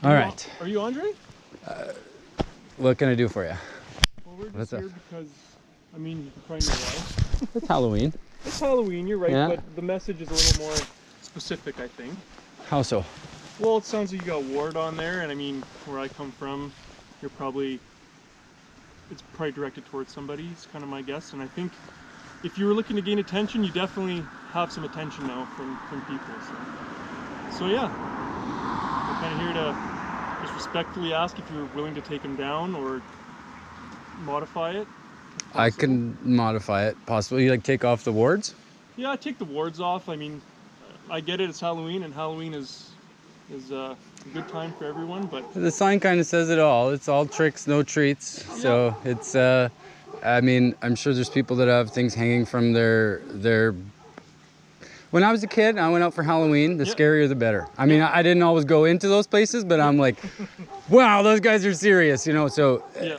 All right. Are you Andre? What can I do for you? Well, we're just What's up? here because, I mean, you probably know why. It's Halloween. It's Halloween, you're right, Yeah. but the message is a little more specific, I think. How so? Well, it sounds like you got Ward on there, and I mean, where I come from, it's probably directed towards somebody, is kind of my guess, and I think if you were looking to gain attention, you definitely have some attention now from people, so yeah. I'm kind of here to just respectfully ask if you're willing to take him down or modify it. I can modify it, possibly. You like take off the wards? Yeah, take the wards off. I mean, I get it, it's Halloween, and Halloween is a good time for everyone, but The sign kind of says it all. It's all tricks, no treats. Yeah. So it's, I mean, I'm sure there's people that have things hanging from their. When I was a kid, I went out for Halloween. The Yep. scarier, the better. I mean, I didn't always go into those places, but I'm like, wow, those guys are serious, you know. So Yeah.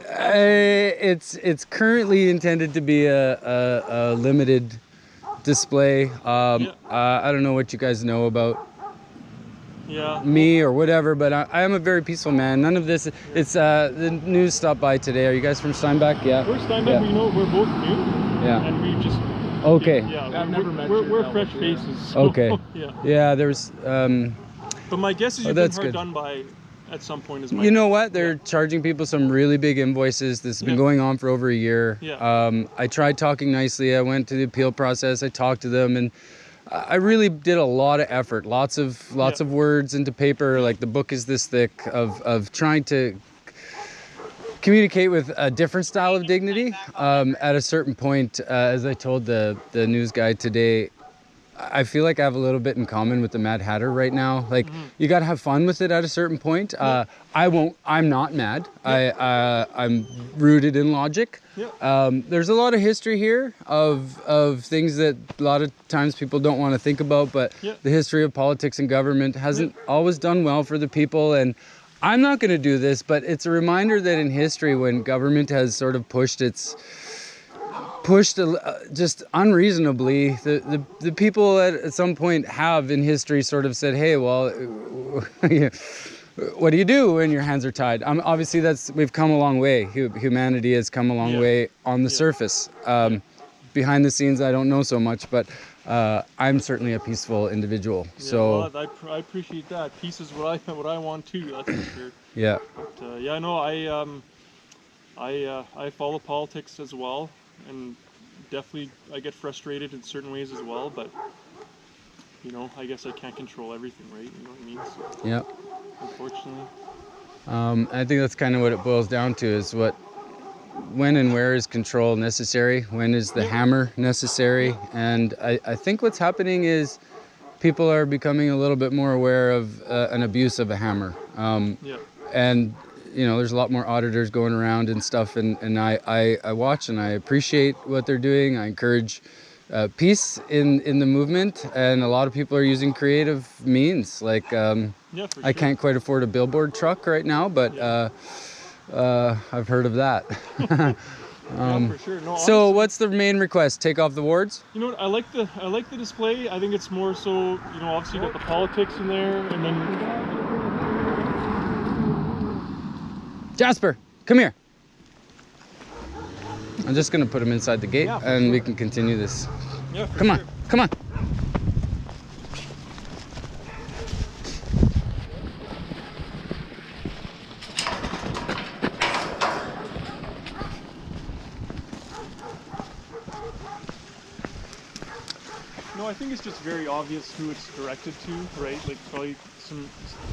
it's currently intended to be a limited display. Yeah. I don't know what you guys know about yeah. me or whatever, but I am a very peaceful man. None of this. It's the news stopped by today. Are you guys from Steinbach? Yeah. We're Steinbeck, Yeah. we know we're both new, Yeah. and we just Okay. Yeah, I've never met we're, you, we're no, fresh but yeah. faces. So, Okay. Yeah. Yeah. There's. But my guess is Oh, you've been that's hard good. done by at some point. Is my You know guess. what? They're charging people some really big invoices. This has been Yeah. going on for over a year. Yeah. I tried talking nicely. I went to the appeal process. I talked to them, and I really did a lot of effort. Lots of words into paper. Like the book is this thick of trying to communicate with a different style of dignity. At a certain point, as I told the news guy today, I feel like I have a little bit in common with the Mad Hatter right now. Like, you got to have fun with it at a certain point. I'm not mad. I'm rooted in logic. Yeah. There's a lot of history here of things that a lot of times people don't want to think about, but Yeah. the history of politics and government hasn't always done well for the people. And I'm not going to do this, but it's a reminder that in history, when government has sort of pushed just unreasonably, the people at some point have in history sort of said, hey, well, what do you do when your hands are tied? Obviously, we've come a long way. Humanity has come a long Yeah. way on the surface. Behind the scenes, I don't know so much, but I'm certainly a peaceful individual. Yeah, So well, I appreciate that. Peace is what I want too. That's for sure. yeah, But, yeah, no, I follow politics as well, and definitely I get frustrated in certain ways as well. But you know, I guess I can't control everything, right? You know what I mean? So, yeah. unfortunately. I think that's kind of what it boils down to, is when and where is control necessary? When is the hammer necessary? And I think what's happening is people are becoming a little bit more aware of an abuse of a hammer. Yeah. And, you know, there's a lot more auditors going around and stuff. And I watch and I appreciate what they're doing. I encourage peace in the movement. And a lot of people are using creative means. Like, Yeah, for I sure. can't quite afford a billboard truck right now, but I've heard of that. Yeah, for sure. No, So honestly, what's the main request? Take off the wards? you know what? I like the display. I think it's more so, you know, obviously you got the politics in there, and then Jasper, come here. I'm just gonna put him inside the gate, Yeah, for and we sure. can continue this. yeah. For Come on, sure. come on. No, I think it's just very obvious who it's directed to, right? Like probably some,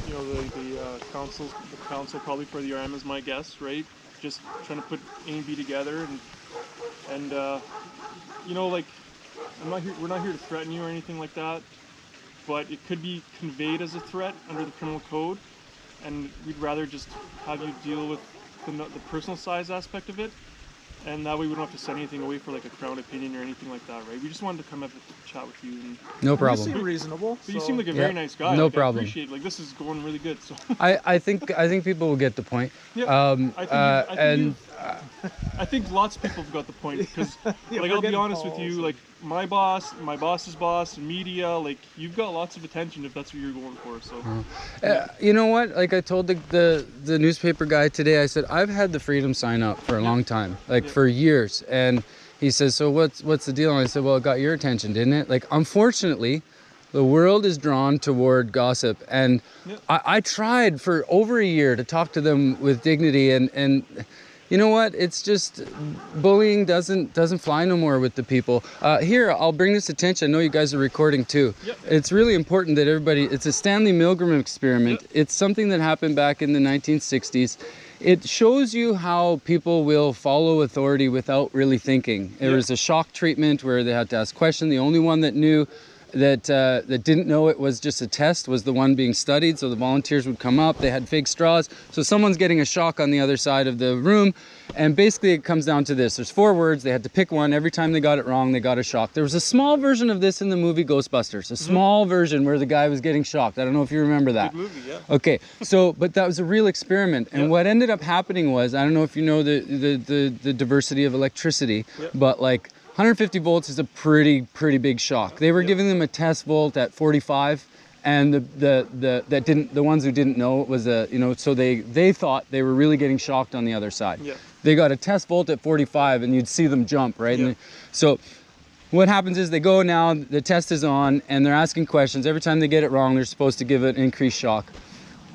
you know, the council probably for the RM is my guess, right? Just trying to put A and B together, and you know, like we're not here to threaten you or anything like that, but it could be conveyed as a threat under the criminal code, and we'd rather just have you deal with the personal size aspect of it. And that way we don't have to send anything away for like a Crown opinion or anything like that, right? We just wanted to come have a chat with you. And, No You problem. seem reasonable. but you so- seem like a very Yeah, nice guy. no like, problem. I appreciate like this is going really good. So I think people will get the point. yeah, I think lots of people have got the point because Yeah, like we're I'll be getting honest with calls you, and- like my boss, my boss's boss, media, like you've got lots of attention if that's what you're going for. So You know what? Like I told the newspaper guy today, I said I've had the freedom sign up for a long time, like for years, and he says, so what's the deal? And I said, well, it got your attention, didn't it? Like, unfortunately, the world is drawn toward gossip, and I tried for over a year to talk to them with dignity, and you know what? It's just bullying doesn't fly no more with the people. Here, I'll bring this attention. I know you guys are recording too. It's really important that everybody. It's a Stanley Milgram experiment. It's something that happened back in the 1960s. It shows you how people will follow authority without really thinking. There was a shock treatment where they had to ask questions. The only one that knew that didn't know it was just a test was the one being studied. So the volunteers would come up, they had fake straws. So someone's getting a shock on the other side of the room. And basically it comes down to this. There's 4 words, they had to pick one. Every time they got it wrong, they got a shock. There was a small version of this in the movie Ghostbusters, a small version where the guy was getting shocked. I don't know if you remember that. good movie, yeah. Okay, so, but that was a real experiment. And what ended up happening was, I don't know if you know the diversity of electricity, but like 150 volts is a pretty big shock. They were giving them a test volt at 45, and the ones who didn't know it was a, you know, so they thought they were really getting shocked on the other side. They got a test volt at 45, and you'd see them jump, right? And so what happens is they go now, the test is on, and they're asking questions. Every time they get it wrong, they're supposed to give it an increased shock.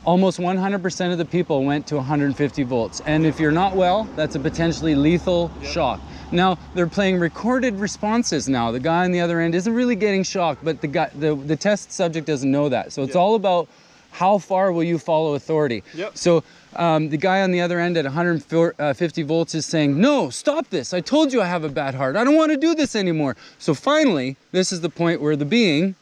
Almost 100% of the people went to 150 volts. And if you're not well, that's a potentially lethal shock. Now, they're playing recorded responses now. The guy on the other end isn't really getting shocked, but the test subject doesn't know that. So it's all about how far will you follow authority. So the guy on the other end at 150 volts is saying, no, stop this. I told you I have a bad heart. I don't want to do this anymore. So finally, this is the point where the being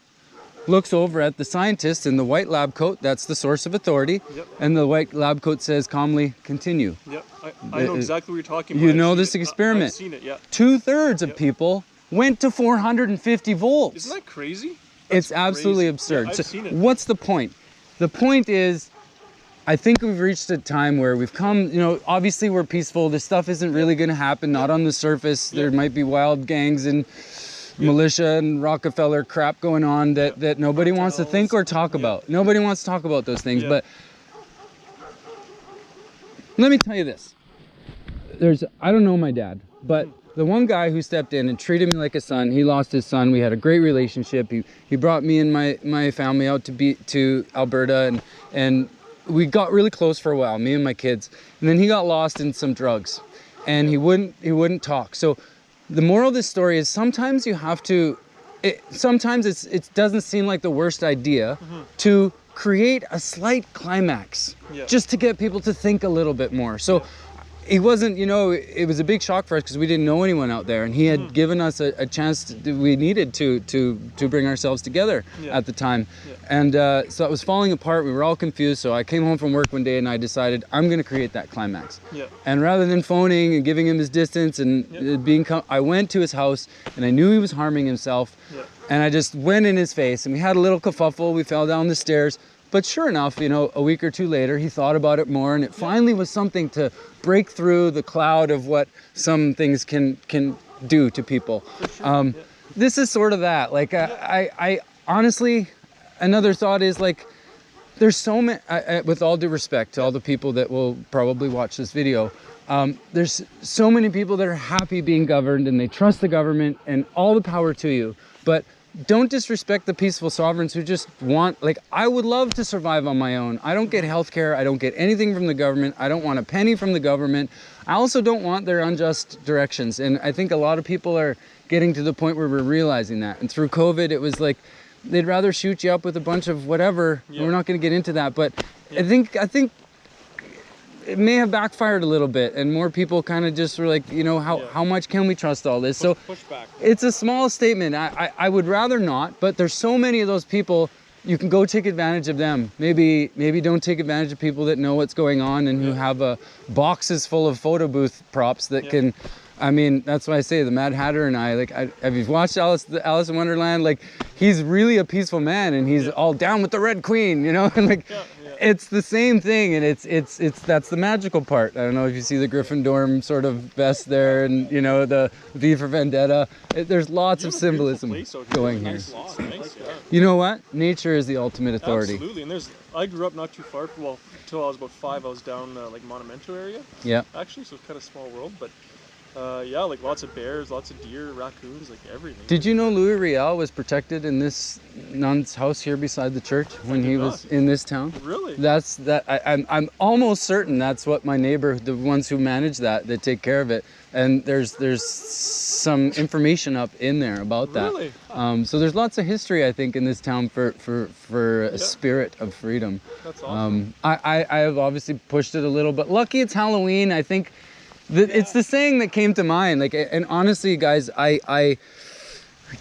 looks over at the scientist in the white lab coat. That's the source of authority. And the white lab coat says calmly, continue. I know exactly what you're talking about. You know this experiment. I've seen it, 2/3 of people went to 450 volts. Isn't that crazy? It's absolutely absurd. I've seen it. What's the point? The point is, I think we've reached a time where we've come, you know, obviously we're peaceful. This stuff isn't really going to happen, not on the surface. There might be wild gangs and militia and Rockefeller crap going on that nobody wants to think or talk about. Nobody wants to talk about those things. But let me tell you this. I don't know my dad, but the one guy who stepped in and treated me like a son, he lost his son. We had a great relationship. He brought me and my family out to Alberta, and we got really close for a while, me and my kids. And then he got lost in some drugs, and he wouldn't talk. So the moral of this story is sometimes you have to, sometimes it doesn't seem like the worst idea to create a slight climax just to get people to think a little bit more. So he wasn't, you know, it was a big shock for us because we didn't know anyone out there, and he had given us a chance we needed to bring ourselves together at the time. And so it was falling apart. We were all confused. So I came home from work one day and I decided I'm going to create that climax. And rather than phoning and giving him his distance and I went to his house, and I knew he was harming himself. And I just went in his face, and we had a little kerfuffle. We fell down the stairs. But sure enough, you know, a week or two later, he thought about it more, and it finally was something to break through the cloud of what some things can do to people. This is sort of that. Like, I honestly, another thought is, like, there's so many, with all due respect to all the people that will probably watch this video, there's so many people that are happy being governed, and they trust the government, and all the power to you. But don't disrespect the peaceful sovereigns who just want, like, I would love to survive on my own. I don't get health care. I don't get anything from the government. I don't want a penny from the government. I also don't want their unjust directions. And I think a lot of people are getting to the point where we're realizing that. And through COVID, it was like, they'd rather shoot you up with a bunch of whatever. We're not going to get into that. But I think it may have backfired a little bit, and more people kind of just were like, you know, how much can we trust all this? Push back. It's a small statement. I would rather not, but there's so many of those people. You can go take advantage of them. Maybe don't take advantage of people that know what's going on and who have boxes full of photo booth props that can. I mean, that's why I say the Mad Hatter and I, like, have you watched Alice in Wonderland? Like, he's really a peaceful man, and he's all down with the Red Queen, you know? And like, it's the same thing, and it's that's the magical part. I don't know if you see the Gryffindor sort of vest there, and you know the V for Vendetta. There's lots of symbolism going here. Nice lawn. Nice, yeah. You know what? Nature is the ultimate authority. Absolutely, and I grew up not too far. Well, until I was about 5, I was down like Monumento area. Yeah. Actually, so it's kind of a small world, but yeah, like lots of bears, lots of deer, raccoons, like everything. Did you know Louis Riel was protected in this nun's house here beside the church when he was in this town? Really? I'm almost certain that's what my neighbor, the ones who manage that take care of it, and there's some information up in there about that. Really? So there's lots of history, I think, in this town for a spirit of freedom. That's awesome. I have obviously pushed it a little, but lucky it's Halloween. I think it's the saying that came to mind. Like, and honestly, guys, I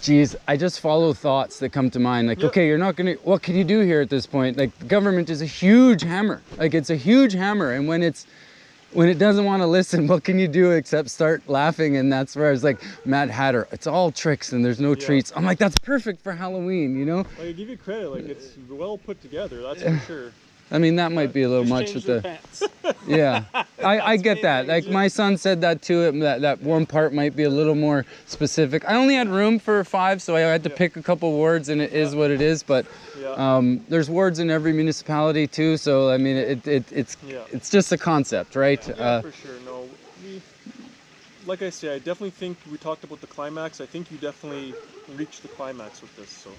just follow thoughts that come to mind. Like, okay, you're not gonna. What can you do here at this point? Like, the government is a huge hammer. Like, it's a huge hammer, and when it doesn't want to listen, what can you do except start laughing? And that's where I was like, Mad Hatter, it's all tricks and there's no treats. I'm like, that's perfect for Halloween, you know? Like, I give you credit, like it's well put together, that's for sure. I mean, that might be a little much with the pants. Yeah, I get that. Like my son said that too. That one part might be a little more specific. I only had room for 5, so I had to pick a couple wards, and it is what it is. But there's wards in every municipality too. So I mean, it's just a concept, right? Yeah, for sure. No, like I say, I definitely think we talked about the climax. I think you definitely reached the climax with this. So.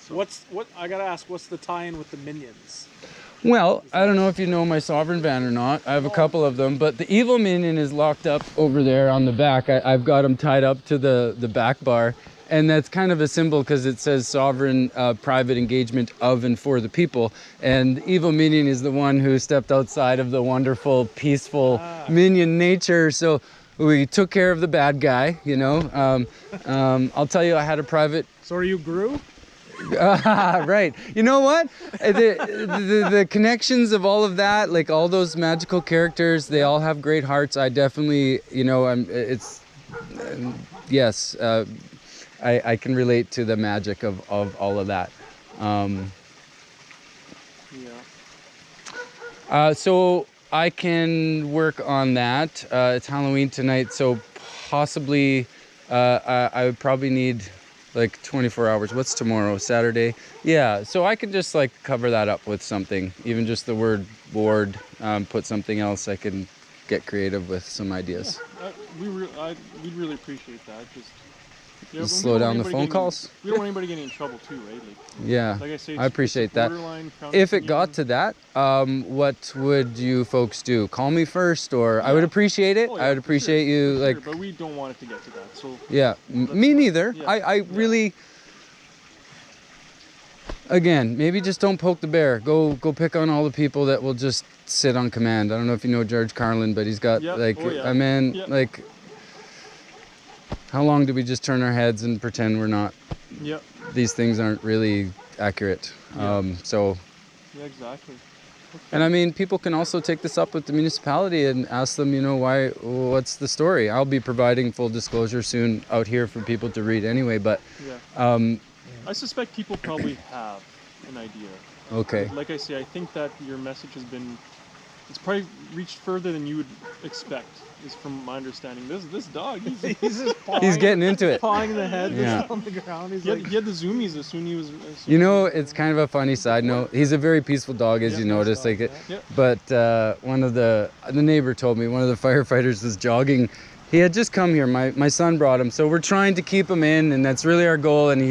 What I gotta ask? What's the tie-in with the minions? Well, I don't know if you know my sovereign van or not. I have a couple of them, but the evil minion is locked up over there on the back. I've got him tied up to the back bar, and that's kind of a symbol because it says sovereign private engagement of and for the people. And the evil minion is the one who stepped outside of the wonderful, peaceful minion nature. So we took care of the bad guy, you know. I'll tell you, I had a private. So are you Gru? Right. You know what? The connections of all of that, like all those magical characters, they all have great hearts. I definitely, you know, yes, I can relate to the magic of all of that. So I can work on that. It's Halloween tonight, so possibly I would probably need like 24 hours. What's tomorrow? Saturday? Yeah, so I could just like cover that up with something, even just the word board, put something else. I can get creative with some ideas. Yeah, we'd really appreciate that. Just slow down the phone calls. We don't want anybody getting in trouble too, right? Like, yeah, like I say, I appreciate that. If it got to that, what would you folks do? Call me first, or I would appreciate it. I would appreciate you, like. But we don't want it to get to that. So. Yeah, me neither. Yeah. I really. Again, maybe just don't poke the bear. Go pick on all the people that will just sit on command. I don't know if you know George Carlin, but he's got like. How long do we just turn our heads and pretend we're not? Yep. These things aren't really accurate. So. Yeah, exactly. Okay. And I mean, people can also take this up with the municipality and ask them, you know, what's the story? I'll be providing full disclosure soon out here for people to read anyway, but. I suspect people probably have an idea. Okay. Like I say, I think that your message it's probably reached further than you would expect. Is from my understanding. This dog, he's just he's getting into it. Pawing the head on the ground. He had the zoomies as soon as he was. You know, it's kind of a funny side note. He's a very peaceful dog, as you notice. But one of the neighbor told me one of the firefighters was jogging. He had just come here. My son brought him, so we're trying to keep him in, and that's really our goal. And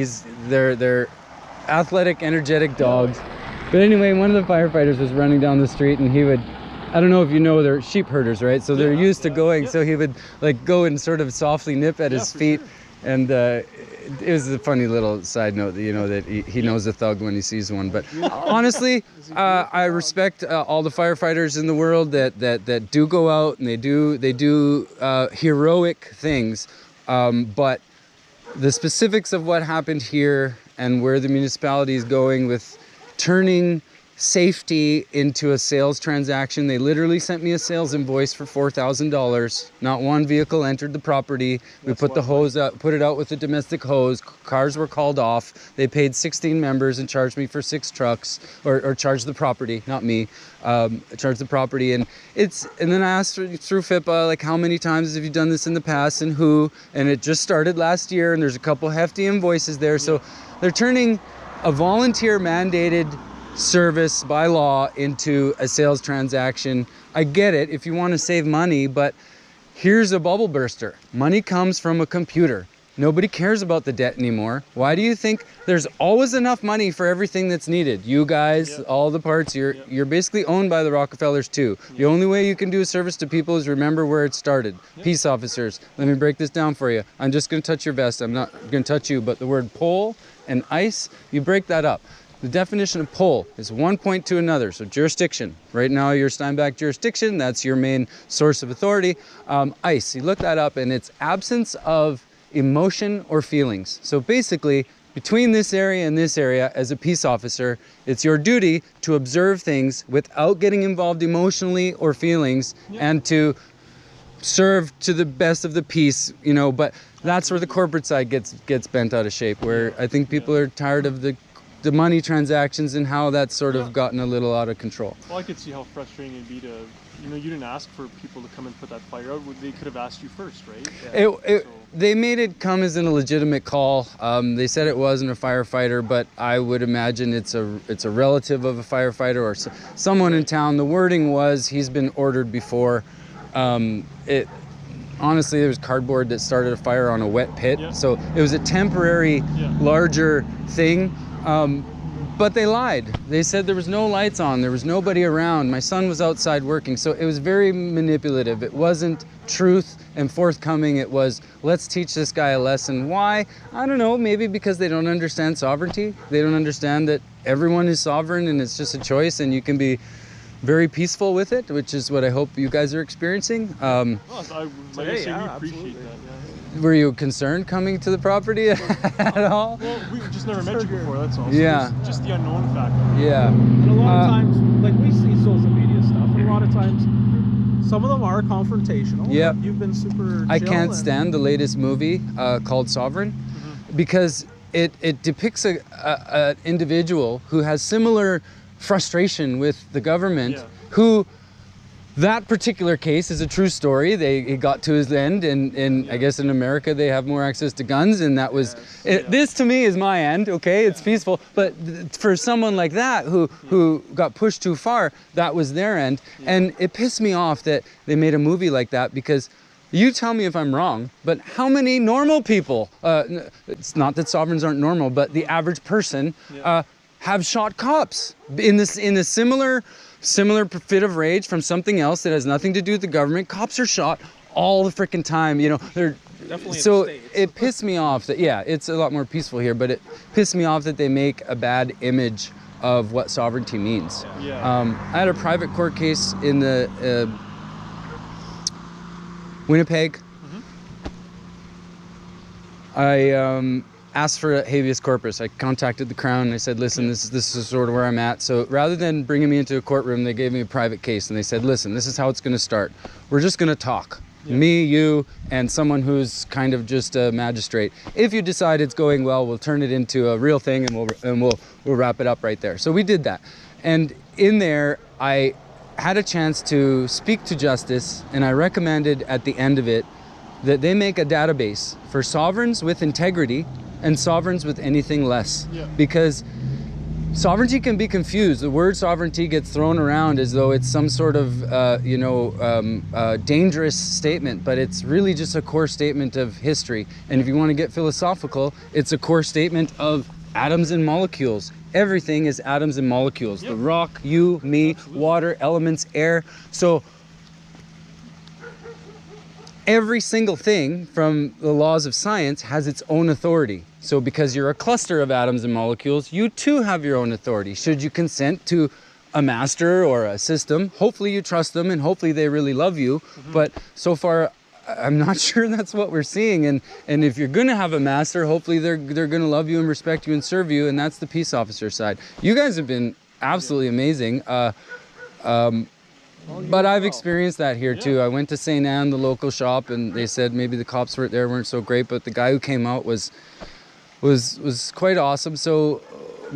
they're athletic, energetic dogs. But anyway, one of the firefighters was running down the street, and he would. I don't know if you know, they're sheep herders, right? So they're used to going. So he would like go and sort of softly nip at his feet. Sure. And it was a funny little side note that, you know, that he knows a thug when he sees one. But honestly, I respect all the firefighters in the world that do go out and they do heroic things. But the specifics of what happened here and where the municipality is going with turning safety into a sales transaction. They literally sent me a sales invoice for $4,000. Not one vehicle entered the property. We put the hose up, put it out with the domestic hose. Cars were called off. They paid 16 members and charged me for 6 trucks, or charged the property, not me. Charged the property, and then I asked through FIPA, like, how many times have you done this in the past and who? And it just started last year, and there's a couple hefty invoices there. So they're turning a volunteer mandated service by law into a sales transaction. I get it if you want to save money, but here's a bubble burster. Money comes from a computer. Nobody cares about the debt anymore. Why do you think there's always enough money for everything that's needed? You guys, all the parts, you're basically owned by the Rockefellers too. The only way you can do a service to people is remember where it started. Peace officers, let me break this down for you. I'm just gonna touch your vest. I'm not gonna touch you, but the word pole and ice, you break that up. The definition of pole is one point to another. So jurisdiction, right now you're Steinbach jurisdiction, that's your main source of authority. Ice, you look that up, and it's absence of emotion or feelings. So basically, between this area and this area, as a peace officer, it's your duty to observe things without getting involved emotionally or feelings, and to serve to the best of the peace, you know. But that's where the corporate side gets bent out of shape, where I think people are tired of the money transactions and how that's sort of gotten a little out of control. Well, I could see how frustrating it'd be to, you know, you didn't ask for people to come and put that fire out. They could have asked you first, right? They made it come as in a legitimate call. They said it wasn't a firefighter, but I would imagine it's a relative of a firefighter or someone in town. The wording was he's been ordered before. Honestly, there was cardboard that started a fire on a wet pit, so it was a temporary, larger thing. But they lied. They said there was no lights on, there was nobody around. My son was outside working, so it was very manipulative. It wasn't truth and forthcoming. It was, let's teach this guy a lesson. Why? I don't know, maybe because they don't understand sovereignty. They don't understand that everyone is sovereign and it's just a choice, and you can be very peaceful with it, which is what I hope you guys are experiencing. Like I say, we appreciate that. Were you concerned coming to the property at all? Well, we just never met you before, that's all. So just the unknown factor. Yeah. And a lot of times, like, we see social media stuff, and a lot of times, some of them are confrontational. Yeah. You've been super I chill can't stand the latest movie called Sovereign, because it depicts a individual who has similar frustration with the government, who, that particular case is a true story. He got to his end, and I guess in America they have more access to guns, and that was this to me is my end. Okay, it's peaceful, but for someone like that who got pushed too far, that was their end. And it pissed me off that they made a movie like that, because you tell me if I'm wrong, but how many normal people, it's not that sovereigns aren't normal, but the average person have shot cops in a similar fit of rage from something else that has nothing to do with the government. Cops are shot all the freaking time, you know. They're definitely so in the States. It pissed me off that it's a lot more peaceful here, but it pissed me off that they make a bad image of what sovereignty means. I had a private court case in the Winnipeg. I asked for a habeas corpus. I contacted the Crown and I said, listen, this is sort of where I'm at. So rather than bringing me into a courtroom, they gave me a private case, and they said, listen, this is how it's going to start. We're just going to talk. Me, you, and someone who's kind of just a magistrate. If you decide it's going well, we'll turn it into a real thing, and we'll wrap it up right there. So we did that. And in there, I had a chance to speak to justice, and I recommended at the end of it that they make a database for sovereigns with integrity and sovereigns with anything less. Because sovereignty can be confused. The word sovereignty gets thrown around as though it's some sort of dangerous statement, but it's really just a core statement of history. And if you want to get philosophical, it's a core statement of atoms and molecules. Everything is atoms and molecules. The rock, you, me, water, elements, air. So every single thing from the laws of science has its own authority. So because you're a cluster of atoms and molecules, you too have your own authority. Should you consent to a master or a system, hopefully you trust them and hopefully they really love you. But so far, I'm not sure that's what we're seeing. And if you're gonna have a master, hopefully they're gonna love you and respect you and serve you, and that's the peace officer side. You guys have been absolutely amazing. But I've experienced that here too. I went to St. Anne, the local shop, and they said maybe the cops weren't so great, but the guy who came out was quite awesome. So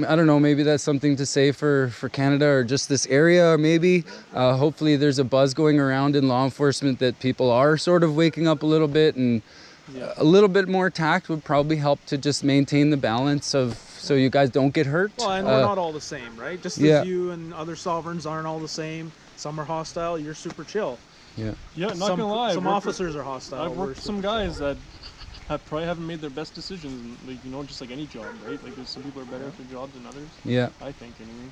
I don't know, maybe that's something to say for Canada or just this area, or maybe hopefully there's a buzz going around in law enforcement that people are sort of waking up a little bit, and a little bit more tact would probably help to just maintain the balance of, so you guys don't get hurt. Well, and we're not all the same, right? Just as you and other sovereigns aren't all the same. Some are hostile, you're super chill. Yeah, not gonna lie. Some officers are hostile. I've worked with some guys that probably haven't made their best decisions, like, you know, just like any job, right? Like, there's some people are better at their jobs than others. Yeah. I think, anyway.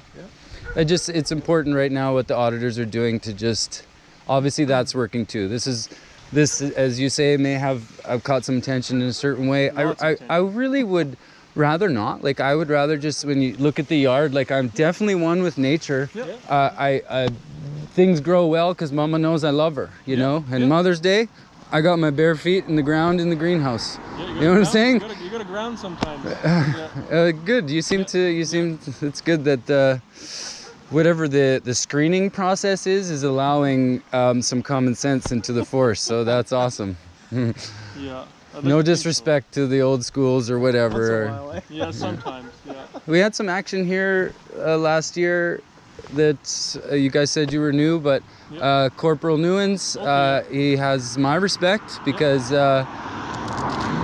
It's important right now what the auditors are doing to just, obviously that's working too. This, as you say, I've caught some attention in a certain way. I really would rather not. Like, I would rather just, when you look at the yard, like, I'm definitely one with nature. Yeah. Things grow well because Mama knows I love her, you know? And Mother's Day, I got my bare feet in the ground in the greenhouse. Yeah, you know what I'm saying? You gotta ground sometimes. Good. It's good that whatever the screening process is allowing some common sense into the force. So that's awesome. Yeah. No disrespect to the old schools or whatever. Yeah, sometimes. Yeah. We had some action here last year that you guys said you were new, but Corporal Newens, he has my respect because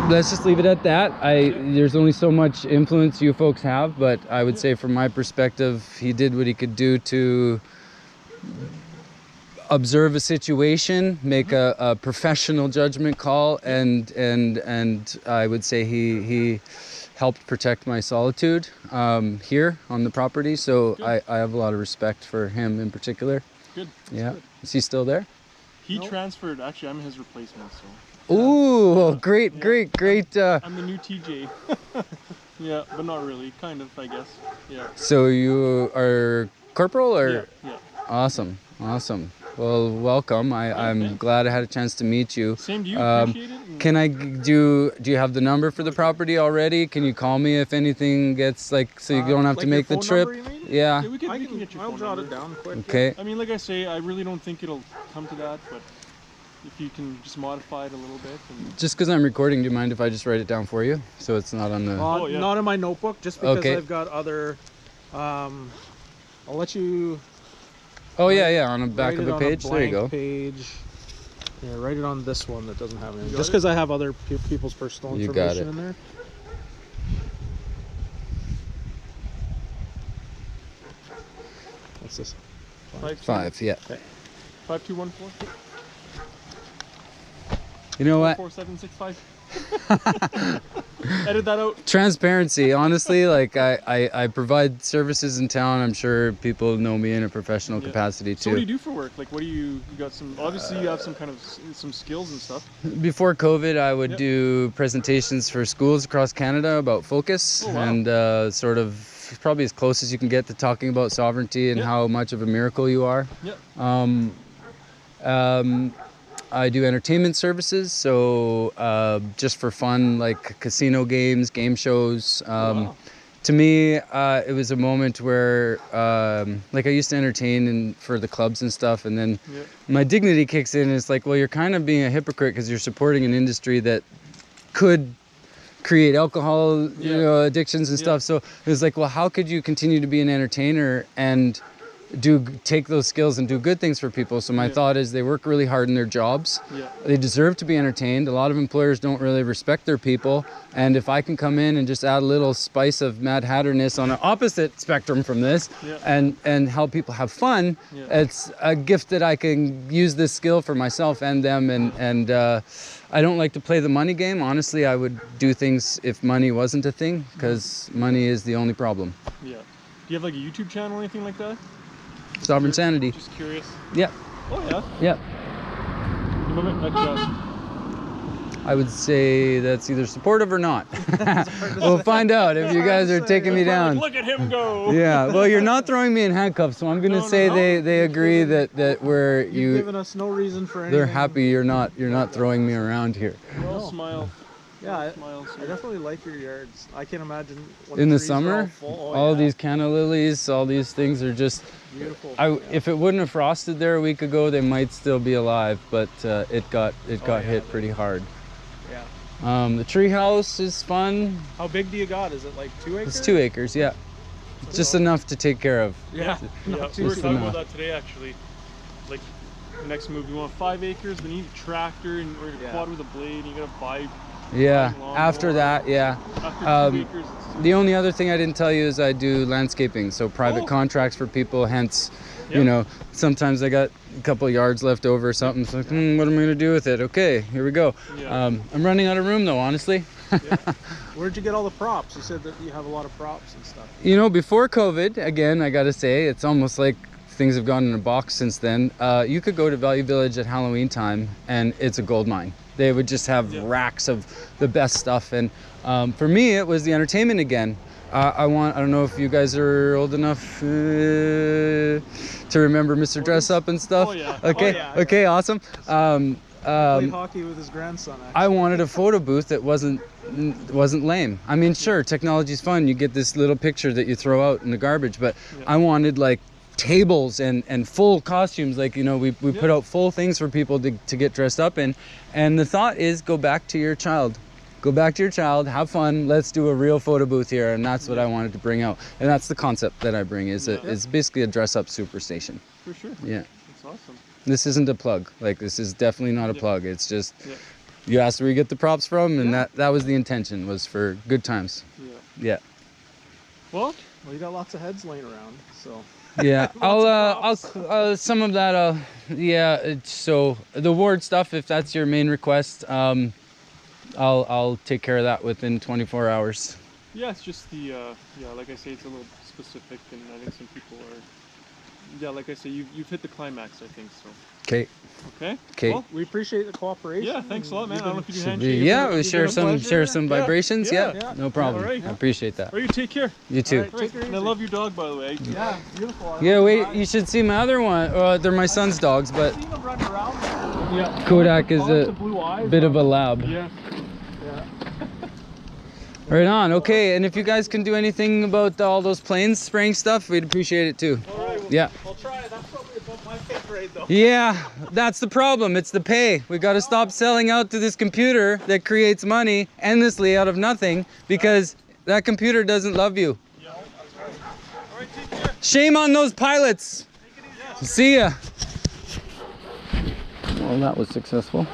let's just leave it at that. There's only so much influence you folks have, but I would say from my perspective, he did what he could do to observe a situation, make a professional judgment call, and I would say he helped protect my solitude here on the property. So I have a lot of respect for him in particular. Good. Yeah. Good. Is he still there? He transferred. Actually, I'm his replacement. So. Ooh, great. I'm the new TJ. Yeah, but not really. Kind of, I guess. Yeah. So you are corporal, or? Yeah. Awesome. Well, welcome. I'm glad I had a chance to meet you. Same to you. Appreciate it. Can I do you have the number for the property already? Can you call me if anything gets, like, so you don't have to make the trip? Yeah. We can get your I'll phone jot number. it down quick. Okay. I mean, like I say, I really don't think it'll come to that, but if you can just modify it a little bit. Just because I'm recording, do you mind if I just write it down for you? So it's not on the... Not in my notebook, just because Okay. I've got other... I'll let you... Oh, yeah, on the back of the a page. There you go. Page. Yeah, write it on this one that doesn't have anything. Just because I have other people's personal information in there. What's this? 5, yeah. Okay. 5214. You know what? 4765. Edit that out. Transparency. Honestly, like, I provide services in town. I'm sure people know me in a professional capacity too. So what do you do for work? Like, what do you got some, obviously you have some kind of some skills and stuff. Before COVID, I would do presentations for schools across Canada about focus and sort of probably as close as you can get to talking about sovereignty and how much of a miracle you are. I do entertainment services, so just for fun, like casino games, game shows. To me, it was a moment where, like, I used to entertain for the clubs and stuff, and then my dignity kicks in, and it's like, well, you're kind of being a hypocrite because you're supporting an industry that could create alcohol, addictions and stuff. So it was like, well, how could you continue to be an entertainer and take those skills and do good things for people? So my thought is, they work really hard in their jobs. They deserve to be entertained. A lot of employers don't really respect their people, and if I can come in and just add a little spice of Mad Hatterness on an opposite spectrum from this, and help people have fun, it's a gift that I can use this skill for myself and them. And I don't like to play the money game. Honestly, I would do things if money wasn't a thing, because money is the only problem. Do you have like a YouTube channel or anything like that? Sovereign Sanity. Just curious. Yeah. Oh yeah. I would say that's either supportive or not. We'll find out if you guys are taking me down. Look at him go. Yeah. Well, you're not throwing me in handcuffs, so I'm gonna say they agree that You've given us no reason for anything. They're happy you're not throwing me around here. Well, smile. Yeah, I smiles here. definitely like your yards. I can't imagine when In the trees are summer, all full. Oh, all yeah. these canna lilies, all these things are just Beautiful. If it wouldn't have frosted there a week ago, they might still be alive, but it got hit pretty hard. Yeah. The tree house is fun. How big do you got? Is it like 2 acres? It's 2 acres, yeah. Just enough to take care of. Yeah. Yeah, Not we were too talking enough. about that today actually. Like the next move, you want 5 acres, but you need a tractor and or a quad with a blade. And you gotta buy. Yeah. lawnmower. After that, yeah. After 2 acres, it's The only other thing I didn't tell you is I do landscaping, so private contracts for people. Hence, you know, sometimes I got a couple yards left over or something. So, what am I gonna do with it? Okay, here we go. Yeah. I'm running out of room though, honestly. Where'd you get all the props? You said that you have a lot of props and stuff. You know, before COVID, again, I gotta say, it's almost like things have gone in a box since then. You could go to Value Village at Halloween time and it's a gold mine. They would just have racks of the best stuff. And for me, it was the entertainment again. I don't know if you guys are old enough to remember Mr. Dress Up and stuff. Oh, yeah. Okay, Oh, yeah. okay, awesome. Played hockey with his grandson, actually. I wanted a photo booth that wasn't lame. I mean, sure, technology's fun. You get this little picture that you throw out in the garbage, but I wanted like tables and full costumes. Like, you know, we put out full things for people to get dressed up in. And the thought is, go back to your child. Go back to your child, have fun, let's do a real photo booth here. And that's what I wanted to bring out. And that's the concept that I bring, is it's basically a dress-up superstation. for sure. Yeah. It's awesome. This isn't a plug. Like, this is definitely not a plug. It's just, you asked where you get the props from, and that was the intention, was for good times. Yeah. Yeah. Well, Well, you got lots of heads laying around, so. Yeah, I'll some of that. So the ward stuff, if that's your main request, I'll take care of that within 24 hours. yeah, it's just the like I say, it's a little specific, and I think some people are. Yeah, like I say, you've hit the climax, I think so. Okay. Okay. Okay. Well, We appreciate the cooperation. yeah, thanks a lot, man. I don't know if you can Should handshake. be, yeah, we It's share been a pleasure. some Yeah, vibrations. yeah. Yeah, no problem. All right. I appreciate that. All right, you take care. You too. All right, take her And I easy. love your dog, by the way. Yeah, beautiful. Yeah, wait, you should see my other one. They're my son's dogs, but I've seen them running around there. Yeah. Kodak is Lots a of blue eyes. bit of a lab. Yeah. Right on. Okay, and if you guys can do anything about all those planes spraying stuff, we'd appreciate it too. All right, Yeah. I'll try it. That's probably above my pay grade, though. Yeah, that's the problem. It's the pay. We got to stop selling out to this computer that creates money endlessly out of nothing, because that computer doesn't love you. Yeah. All right, take care. Shame on those pilots. See ya. Well, that was successful.